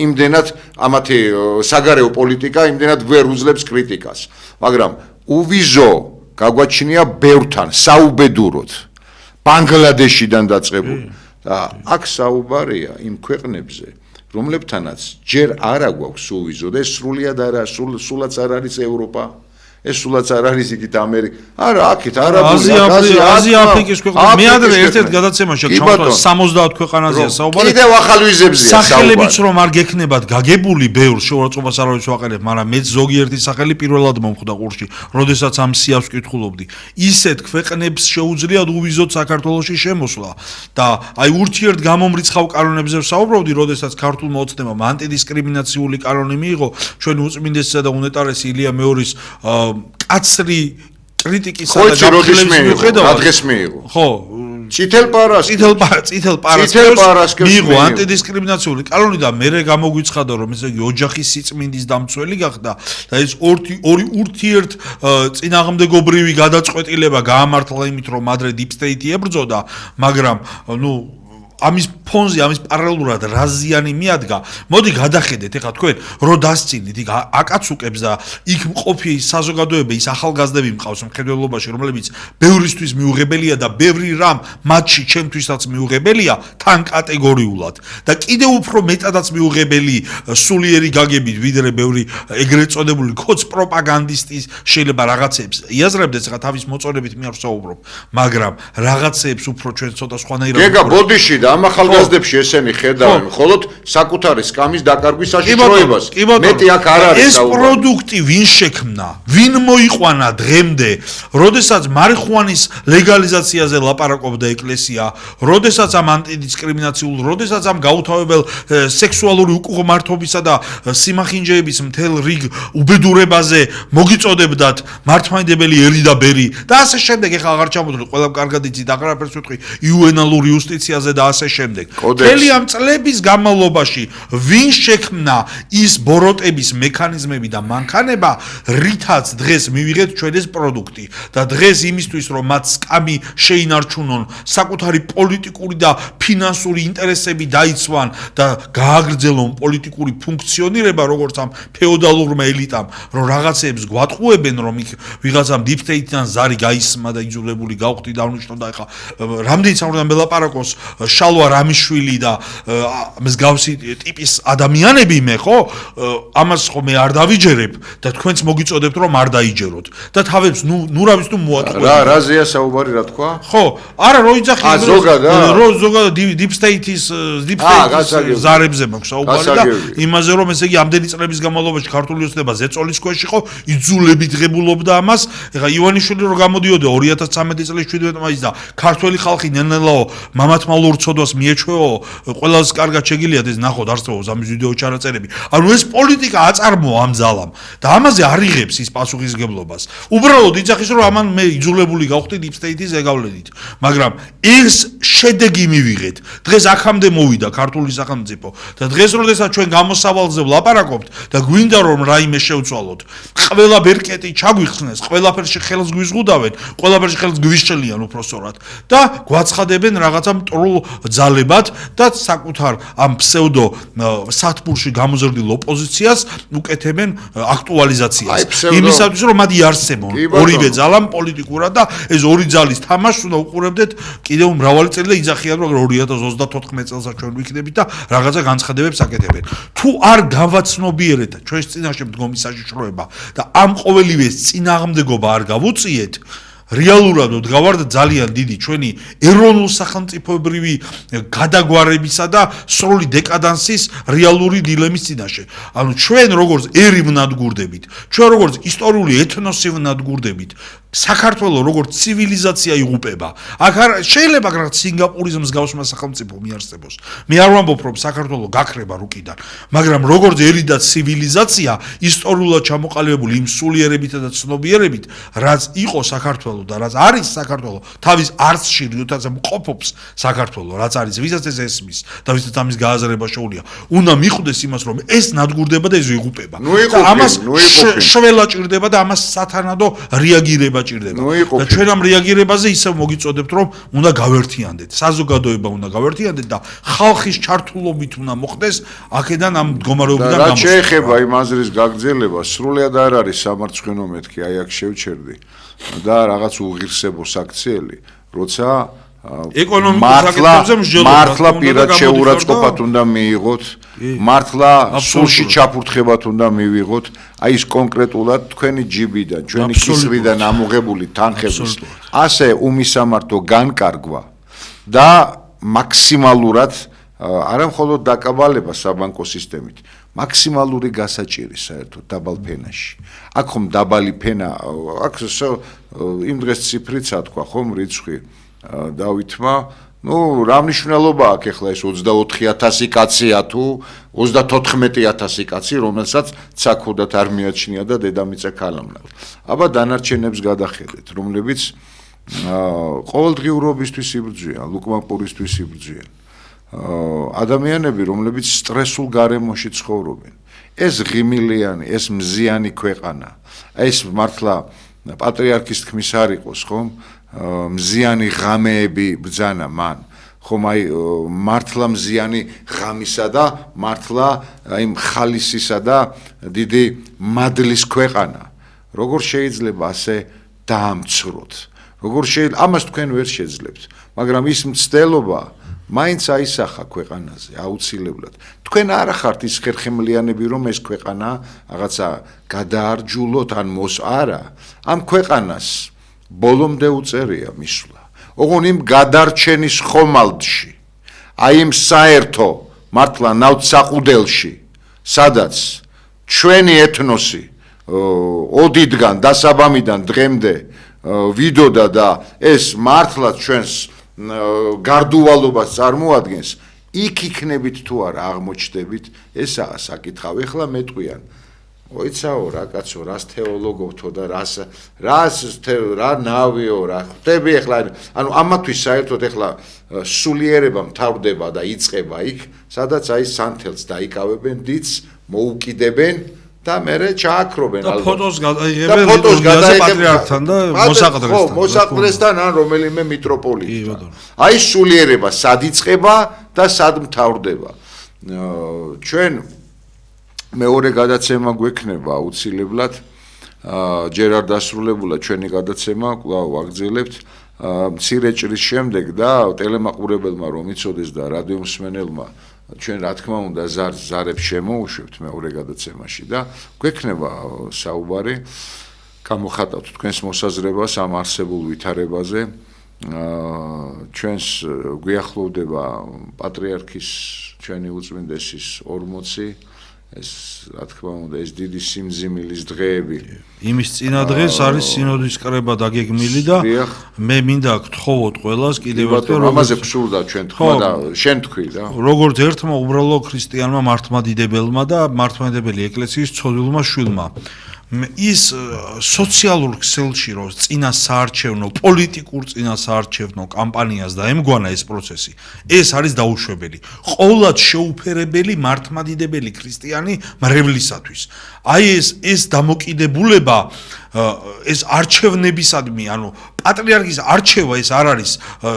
იმდენად ამათი საგარეო პოლიტიკა იმდენად ვერ უძლებს კრიტიკას. მაგრამ უვიზო გაგვაჩნია ბევრთან, საუბედუროდ, ბანგლადეშიდან დაწყებული. და აქ საუბარია იმ ქვეყნებზე, რომლებთანაც ჯერ არა გვაქვს უვიზო და ეს სრულიად არა, სულაც არ არის ევროპა, ეს სულაც არ არის იქით ამერიკა. არა, აქეთ არაბული, აზია, აფრიკის ქვეყნები. მე ადრე ერთ-ერთ გადაცემაში ჩავთვალე 70 ქვეყანაზეა საუბარი. კიდევ ახალ ვიზებზეა საუბარი. სახელებიც რომ არ გექნებათ გაგებული ბევრ შეურაცხყოფას არავის ვაყენებ, მაგრამ მეც ზოგიერთი სახელი პირველად მომხვდა ყურში, როდესაც ამ სიავს ვკითხულობდი. ისეთ ქვეყნებს შეუძლიათ უვიზოთ საქართველოში შემოსვლა და აი ურთიერთ გამომრიცხავ კანონებზე ვსაუბრობდი, როდესაც ქართულმა ოცნებამ ანტიდისკრიმინაციული კანონი მიიღო, ჩვენი უწმინდესისა და უნეტარესი ილია მეორის კაცრი კრიტიკისა და გაფრთხილების მიუხედავად დღეს მიიღო. ხო, წითელ პარასკევს მიიღო ანტიდისკრიმინაციული კანონი და მერე გამოგვიცხადა, რომ ესე იგი ოჯახის სიწმინდის დამცველი გახდა და ეს ორი ურთიერთ წინააღმდეგობრივი გადაწყვეტილება გაამართლა იმით, რომ ადრე deep state-ი ებრძოდა, მაგრამ ამის ფონზე, ამის პარალელურად რა ზიანი მიადგა. მოდი გადახედეთ ეხლა თქვენ, რო დასწინით, იქ აკაცუკებს და იქ მყოფი საზოგადოება, ის ახალგაზრდები მყავს მხედველობაში, რომლებიც ბევრისთვის მიუღებელია და ბევრი რამ მათში ჩემთვისაც მიუღებელია, თან კატეგორიულად და კიდევ უფრო მეტადაც მიუღებელი სულიერი გაგებით, ვიდრე ბევრი ეგრეთ წოდებული ქოც პროპაგანდისტის შეიძლება რაღაცებს იაზრებდეს, ეხლა თავის მოწონებით მე არ ვსაუბრობ, მაგრამ რაღაცებს უფრო ჩვენ ცოტა სხვანაირად გეგა ბოდიში და ამ ახალგაზრდებში ესენი ხედავენ მხოლოდ საკუთარი სკამის დაკარგვის საშიშროებას. მეტი აქ არ არის ეს პროდუქტი ვინ შექმნა, ვინ მოიყვანა დღემდე, როდესაც მარიხუანის ლეგალიზაციაზე ლაპარაკობდა ეკლესია, როდესაც ამ ანტიდისკრიმინაციულ, როდესაც ამ გაუთავებელ სექსუალური უკუღმართობისა და სიმახინჯეების მთელ რიგ უბედურებაზე მოგიწოდებდათ მართლმადიდებელი ელი და ბერი და ასე შემდეგ. ეხლა აღარ ჩამოვთვლი, ყველამ კარგად იცით, აღარაფერს ვიტყვი იუენალურ იუსტიციაზე და ასე შემდეგ. მთელი ამ წლების განმავლობაში ვინ შექმნა ის ბოროტების მექანიზმები და მანქანება, რითაც დღეს მივიღეთ ჩვენ ეს პროდუქტი და დღეს იმისთვის რომ მათ სკამი შეინარჩუნონ, საკუთარი პოლიტიკური და ფინანსური ინტერესები დაიცვან და გააგრძელონ პოლიტიკური ფუნქციონირება, როგორც ამ ფეოდალურმა ელიტამ, რომ რაღაცეებს გვატყუებენ, რომ იქ ვიღაცამ deep state-დან ზარი გაისმა და იძულებული გავხდი დავნიშნო და ეხლა რამდენი საუბარია მელაპარაკოს შალვა რამიშვილი და მსგავსი ტიპის ადამიანები მე ხო ამას ხო მე არ დავიჯერებ და თქვენც მოგიწოდებთ რომ არ დაიჯეროთ და თავებს ნუ რა ვიცი თუ მოატყუებთ რაზეა საუბარი რა თქვა ხო არა რო იძახი ზოგადად deep state-ის ზარებზე მაქვს საუბარი და იმაზე რომ ესე იგი ამდენი წლების განმავლობაში ქართული ოცნება ზეწოლის ქვეშ იყო იძულებით ღებულობდა ამას ეხლა ივანიშვილი რო გამოდიოდა 2013 წლის 17 მაისს და ქართველი ხალხი ნენელაო მამათმა ლურცოდოს მიეჩვეო ყველას კარგად შეგიძლიათ ეს ნახოთ არსებობს ამის ვიდეო ჩანაწერები ანუ ეს პოლიტიკა აწარმოა ამ ძალამ და ამაზე არ იღებს ის პასუხისგებლობას უბრალოდ იძახის რომ ამან მე იძულებული გავხდი deep state-ის ეგავლენით მაგრამ ეს შედეგი მივიღეთ დღეს აქამდე მოვიდა ქართული სახელმწიფო და დღეს როდესაც ჩვენ გამოსავალზე ვლაპარაკობთ და გვინდა რომ რაიმე შევცვალოთ ყველა ბერკეტი ჩაგვიხსნეს ყველაფერში ხელს გვიზღუდავენ ყველაფერში ხელს გვიშელიან უბრალოდ და გვაცხადებენ რაღაცა მტრულ ძალებად და საკუთარ ამ ფსევდო სათბურში გამოზრდილ ოპოზიციას უკეთებენ აქტუალიზაციას. იმისათვის რომ მათ იარსებონ ორივე ძალამ პოლიტიკურად და ეს ორი ძალის თამაშს უნდა უყურებდეთ კიდევ მრავალი წელი და იძახიან რომ 2034 წელსაც ჩვენ ვიქნებით და რაღაცა განცხადებებს აკეთებენ. თუ არ გავაცნობიერეთ ჩვენს წინაშე მდგომი საშიშროება და ამ ყოველივეს წინააღმდეგობა არ გავუწიეთ რეალურად ვდგავართ ძალიან დიდი ჩვენი ეროვნულ სახელმწიფოებრივი გადაგვარებისა და სრული დეკადანსის რეალური დილემის წინაშე. ანუ ჩვენ როგორც ერი ვნადგურდებით, ჩვენ როგორც ისტორიული ეთნოსი ვნადგურდებით, საქართველოს როგორც ცივილიზაცია იღუპება. აქ შეიძლება რაღაც სინგაპურის მსგავსმა სახელმწიფო მიარსებოს. მე არ ვამბობ რომ საქართველოს გაქრება რუკიდან, მაგრამ როგორც ერი და ცივილიზაცია ისტორიულად ჩამოყალიბებული იმ სულიერებითა და ცნობიერებით, რაც იყო საქართველოს და რაც არის საქართველოს თავის არსში რითაც მყოფობს საქართველოს, რაც არის ვისაც ეს ესმის და ვისაც ამის გააზრება შეუძლია, უნდა მიხვდეს იმას რომ ეს ნადგურდება და ეს იღუპება. და ამას შველა ჭირდება და ამას სათანადო რეაგირება ჭირდება. და ჩვენ ამ რეაგირებაზე ისევ მოგიწოდებთ რომ უნდა გავერთიანდეთ, საზოგადოება უნდა გავერთიანდეთ და ხალხის ჩართულობით უნდა მოხდეს აქედან ამ მდგომარეობიდან გამოსვლა. რა შეეხება იმ აზრის გაგრძელება, სრულიად არ არის სამარცხვინო მეთქი, აი აქ შევჩერდი და რაღაც უღირსებო საქციელი, როცა მართლა პირად შეურაცხყოფად უნდა მიიღოთ, მართლა სულში ჩაფურთხებად უნდა მივიღოთ, აი ეს კონკრეტულად თქვენი ჯიბიდან, ჩვენი კისრიდან ამოღებული თანხების ასე უმისამართო განკარგვა და მაქსიმალურად არა მხოლოდ დაკაბალება საბანკო სისტემით, მაქსიმალური გასაჭირი საერთოდ დაბალ ფენაში. აქ ხომ დაბალი ფენა, აქ იმ დღეს ციფრიცა თქვა ხომ რიცხვი დავითმა, რა მნიშვნელობა აქვს ახლა ეს 24000 კაცია თუ 34000 კაცი, რომელსაც ცაკოდათ არ მიაჩნია და დედამიწა ქალამნად. აბა დანარჩენებს გადახედეთ, რომლებიც ყოველდღიურობისთვის იბრძვიან, ლუკმანპურისთვის იბრძვიან. ადამიანები, რომლებიც სტრესულ გარემოში ცხოვრობენ. ეს ღიმილიანი, ეს მზიანი ქვეყანა. ეს მართლა პატრიარქის თქმის არ იყოს, ხომ? მზიანი ღამეები ბრძანა მან. ხომ აი მართლა მზიანი ღამისა და მართლა აი ხალისისა და დიდი მადლის ქვეყანა. როგორ შეიძლება ასე დაამცროთ? როგორ შეიძლება ამას თქვენ ვერ შეძლებთ, მაგრამ ის მცდელობა მაინც აისახა ქვეყანაზე აუცილებლად. თქვენ არ ხართ ის ხერხემლიანები, რომ ეს ქვეყანა რაღაცა გადაარჯულოთ ან არა. ამ ქვეყანას ბოლომდე უწერია მისვლა. ოღონ იმ გადარჩენის ხომალდში, აი იმ საერთო მართლა ნავთსაყუდელში, სადაც ჩვენი ეთნოსი ოდიდან დასაბამიდან დღემდე ვიდოდა და ეს მართლა ჩვენს გარდუვალობას წარმოადგენს, იქ იქნებით თუ არა აღმოჩნდებით, ესაა საკითხავი. ეხლა მეტყვიან ოიცაო რა კაცო, რას თეოლოგოვთო და რა ნავიო რა ხტები ეხლა, ანუ ამათვის საერთოდ ეხლა სულიერება მთავრდება და იწყება იქ, სადაც აი სანთელს დაიკავებენ, დიც მოუკიდებენ და მერე ჩააქრობენ ალბათ. და ფოტოს გადაიღებენ პატრიარქთან და მოსაყდრესთან. მოსაყდრესთან ან რომელიმე მიტროპოლიტთან. აი სულიერება სად იწყება და სად მთავრდება. ჩვენ მეორე გადაცემა გვექნება აუცილებლად, ჯერ არ დასრულებულა ჩვენი გადაცემა, კვლავ ვაგრძელებთ. მცირე ჭრის შემდეგ და ტელემაყურებელმა რომ იცოდეს და რადიო მსმენელმა ჩვენ რა თქმა უნდა ზარებს შემოუშვებთ მეორე გადაცემაში და გვექნება საუბარი, გამოხატავთ თქვენს მოსაზრებას ამ არსებულ ვითარებაზე. ჩვენს გვიახლოვდება პატრიარქის ჩვენი უწმინდესის 40, ეს რა თქმა უნდა ეს დიდი სიმძიმილის დღეები. იმის წინა დღეს არის სინოდის კრება დაგეგმილი და მე მინდა გთხოვოთ ყველას კიდევ ერთხელ ამაზე გსურდა ჩვენ თქმა და შენ თქვი რა. როგორც ერთმა უბრალო ქრისტიანმა მართლმადიდებელმა და მართლმადიდებელი ეკლესიის ცოდვილმა შვილმა ის სოციალურ ქსელში რო წინა საარჩევნო პოლიტიკურ წინა საარჩევნო კამპანიას დაემგვანა ეს პროცესი, ეს არის დაუშვებელი. ყოვლად შეუფერებელი მართლმადიდებელი ქრისტიანი მრევლისათვის. აი ეს დამოკიდებულება ეს არჩევნებისადმი, ანუ პატრიარქის არჩევა ეს არ არის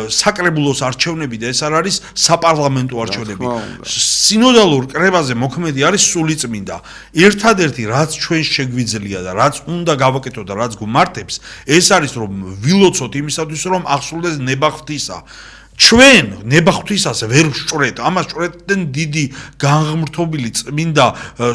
საკრებულოს არჩევნები და ეს არ არის საპარლამენტო არჩევნები. სინოდალურ კრებაზე მოქმედი არის სულიწმინდა. ერთადერთი რაც ჩვენ შეგვიძლია და რაც უნდა გავაკეთოთ და რაც გვმართებს, ეს არის რომ ვილოცოთ იმისათვის რომ აღსრულდეს ნება ღვთისა. ჩვენ ნება ღვთისას ვერ ვშვრეთ, ამას შვრეთდნენ დიდი განღმრთობილი წმინდა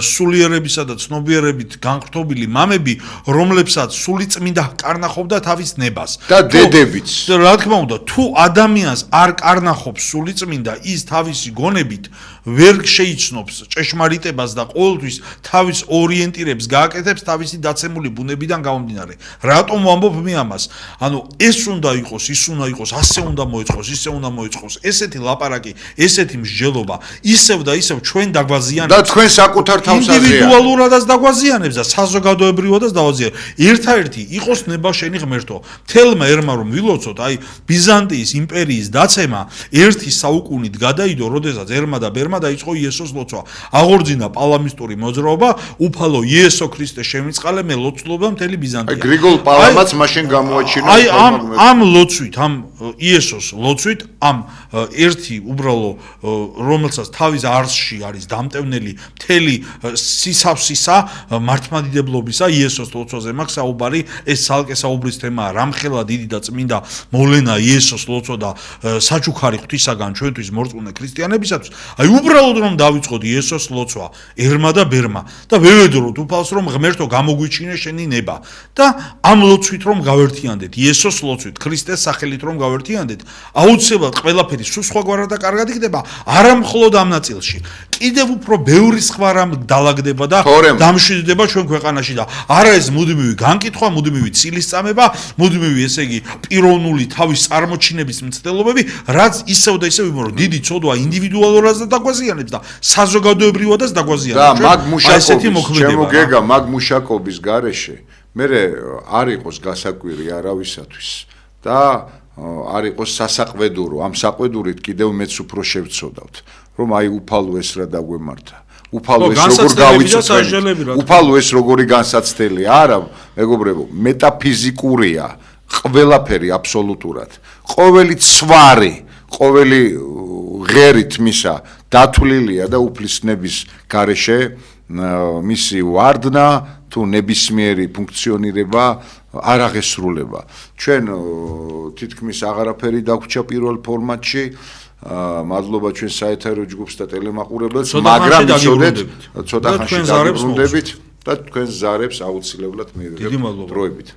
სულიერებისა და ცნობიერებით განღრთობილი მამები, რომლებსაც სულიწმინდა კარნახობდა თავის ნებას. და დედებიც. რა თქმა უნდა, თუ ადამიანს არ კარნახობს სულიწმინდა, ის თავისი გონებით ვერ შეიცნობს ჭეშმარიტებას და ყოველთვის თავის ორიენტირებს გააკეთებს თავისი დაცემული ბუნებიდან გამომდინარე. რატომ ვამბობ მე ამას? ანუ ეს უნდა იყოს, ის უნდა იყოს, ასე უნდა მოეწყოს, ისე უნდა მოეწყოს. ესეთი ლაპარაკი, ესეთი მსჯელობა, ისევ და ისევ ჩვენ დაგვაზიანებს. და თქვენ საკუთარ თავს აზრია. ინდივიდუალურადაც დაგვაზიანებს და საზოგადოებრივადაც დაგვაზიანებს. ერთადერთი იყოს ნება შენი ღმერთო. თელმა ერმა რომ ვილოცოთ, აი ბიზანტიის იმპერიის დაცემა ერთი საუკუნით გადაიდო, როდესაც ერმა და ბერმა დაიწყო იესოს ლოცვა. აღორძინა პალამისტური მოძრაობა, უფალო იესო ქრისტე შემიწყალე, მე ლოცულობდა მთელი ბიზანტია. აი გრიგოლ პალამაც მაშინ გამოაჩინა. აი ამ ლოცვით, ამ იესოს ლოცვით, ამ ერთი უბრალო რომელსაც თავის არსში არის დამტევნელი მთელი სისავსისა მართლმადიდებლობისა იესოს ლოცვაზე მაქვს საუბარი, ეს ცალკე საუბრის თემაა, რამხელა დიდი და წმინდა მოვლენა იესოს ლოცვა და საჩუქარი ღვთისაგან ჩვენთვის მორწმუნე ქრისტიანებისათვის. აი უბრალოდ რომ დავიწყოთ იესოს ლოცვა ერმა და ბერმა და ვევედროთ უფალს რომ ღმერთო გამოგვიჩინე შენი ნება და ამ ლოცვით რომ გავერთიანდეთ იესოს ლოცვით ქრისტეს სახელით რომ გავერთიანდეთ აუცილებლად ყველაფერი სულ სხვაგვარად და კარგად იქნება არა მხოლოდ ამ ნაწილში კიდევ უფრო ბევრი სხვა რამ დალაგდება და დამშვიდდება ჩვენ ქვეყანაში და არა ეს მუდმივი განკითხვა მუდმივი ცილისწამება მუდმივი ესე იგი პიროვნული თავის წარმოჩინების მცდელობები რაც ისევ და ისევ იმერო დიდი ცოდვა ინდივიდუალურადაც დაგვაზიანებს და საზოგადოებრივადაც დაგვაზიანებს. და მაგ მუშაკობის, ჩემო გეგა, მაგ მუშაკობის გარეშე მე არ იყოს გასაკვირი არავისათვის და არ იყოს სასაყვედურო. ამ საყვედურით კიდევ მეც უფრო შევცოდავთ, რომ აი უფალო ეს რა დაგვემართა. უფალო ეს როგორ გავიცოცხლეთ. უფალო ეს როგორი განსაცდელია. არა, მეგობრებო, მეტაფიზიკურია ყველაფერი აბსოლუტურად. ყოველი ცვარი, ყოველი ღერით მისა დათვლილია და უფლისნების გარეშე მისი ვარდნა თუ ნებისმიერი ფუნქციონირება არ აღესრულება. ჩვენ თითქმის აღარაფერი დაგვჭა პირველ ფორმატში. მადლობა ჩვენ საეთერო ჯგუფს და ტელემაყურებელს, მაგრამ იცოდეთ, ცოტა ხანში დაგიბრუნდებით და თქვენ ზარებს აუცილებლად მივიღებთ დროებით.